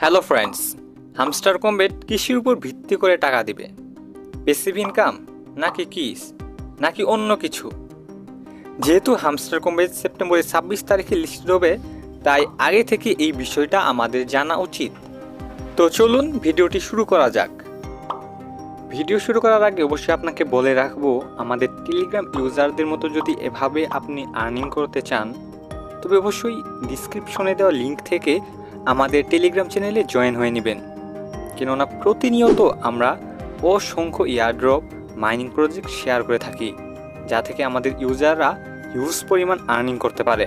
Hello friends, hamster combat কৃষির উপর ভিত্তি করে টাকা দিবে? প্যাসিভ ইনকাম নাকি কিস নাকি অন্য কিছু? যেহেতু হামস্টার কম্বেট সেপ্টেম্বরের 26 তারিখে লিস্টেড হবে, তাই আগে থেকে এই বিষয়টা আমাদের জানা উচিত। তো চলুন ভিডিওটি শুরু করা যাক। ভিডিও শুরু করার আগে অবশ্যই আপনাকে বলে রাখবো, আমাদের টেলিগ্রাম ইউজারদের মতো যদি এভাবে আপনি আর্নিং করতে চান, তবে অবশ্যই ডিসক্রিপশনে দেওয়া লিঙ্ক থেকে আমাদের টেলিগ্রাম চ্যানেলে জয়েন হয়ে নেবেন। কেননা প্রতিনিয়ত আমরা অসংখ্য এয়ারড্রপ মাইনিং প্রজেক্ট শেয়ার করে থাকি, যা থেকে আমাদের ইউজাররা হিউজ পরিমাণ আর্নিং করতে পারে।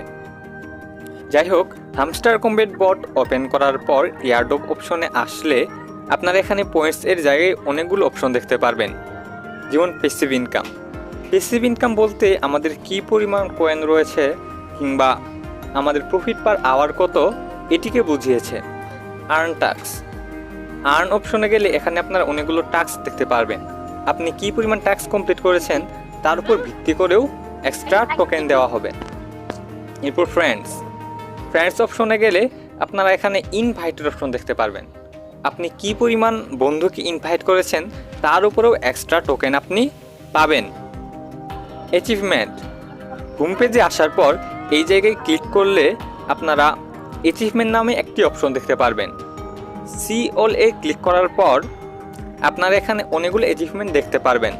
যাই হোক, হামস্টার কম্বেট বট ওপেন করার পর এয়ারড্রপ অপশনে আসলে আপনারা এখানে পয়েন্টস এর জায়গায় অনেকগুলো অপশন দেখতে পারবেন, যেমন প্যাসিভ ইনকাম। প্যাসিভ ইনকাম বলতে আমাদের কি পরিমাণ কয়েন রয়েছে কিংবা আমাদের প্রফিট পার আওয়ার কত, এটিকে বুঝিয়েছে। আর্ন টাস্ক, আর্ন অপশনে গেলে এখানে আপনারা অনেকগুলো টাস্ক দেখতে পারবেন। আপনি কি পরিমাণ টাস্ক কমপ্লিট করেছেন তার উপর ভিত্তি করেও এক্সট্রা টোকেন দেওয়া হবে। এরপর ফ্রেন্ডস অপশনে গেলে আপনারা এখানে ইনভাইটের অপশন দেখতে পারবেন। আপনি কি পরিমাণ বন্ধুকে ইনভাইট করেছেন তার উপরেও এক্সট্রা টোকেন আপনি পাবেন। অ্যাচিভমেন্ট, হোম পেজে আসার পর এই জায়গায় ক্লিক করলে আপনারা অ্যাচিভমেন্ট নামে একটি অপশন দেখতে পারবেন। সি অল এ ক্লিক করার পর আপনারা এখানে অনেকগুলো অ্যাচিভমেন্ট দেখতে পারবেন।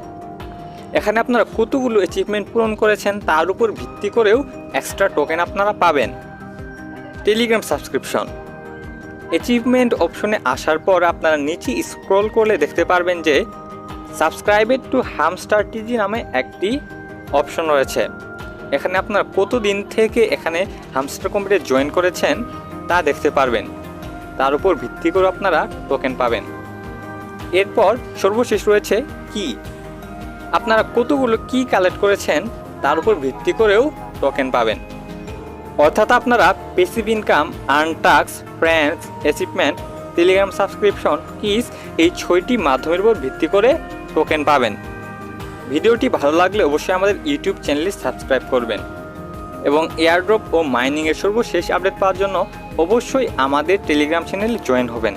এখানে আপনারা কতগুলো অ্যাচিভমেন্ট পূরণ করেছেন তার উপর ভিত্তি করেও এক্সট্রা টোকেন আপনারা পাবেন। টেলিগ্রাম সাবস্ক্রিপশন, অ্যাচিভমেন্ট অপশনে আসার পর আপনারা নিচে স্ক্রল করলে দেখতে পারবেন যে সাবস্ক্রাইবেড টু হামস্টার টিজি নামে একটি অপশন রয়েছে। এখানে আপনারা কতদিন থেকে এখানে হামস্টার কম্বেটে জয়েন করেছেন তা দেখতে পারবেন, তার উপর ভিত্তি করে আপনারা টোকেন পাবেন। এরপর সর্বশেষ রয়েছে কি, আপনারা কতগুলো কি কালেক্ট করেছেন তার উপর ভিত্তি করেও টোকেন পাবেন। অর্থাৎ আপনারা passive income, earn task, friends, achievement, Telegram subscription, kiss এই 6টি মাধ্যমের উপর ভিত্তি করে টোকেন পাবেন। ভিডিওটি ভালো লাগলে অবশ্যই আমাদের ইউটিউব চ্যানেলটি সাবস্ক্রাইব করবেন এবং এয়ারড্রপ ও মাইনিংয়ের সর্বশেষ আপডেট পাওয়ার জন্য অবশ্যই আমাদের টেলিগ্রাম চ্যানেলে জয়েন হবেন।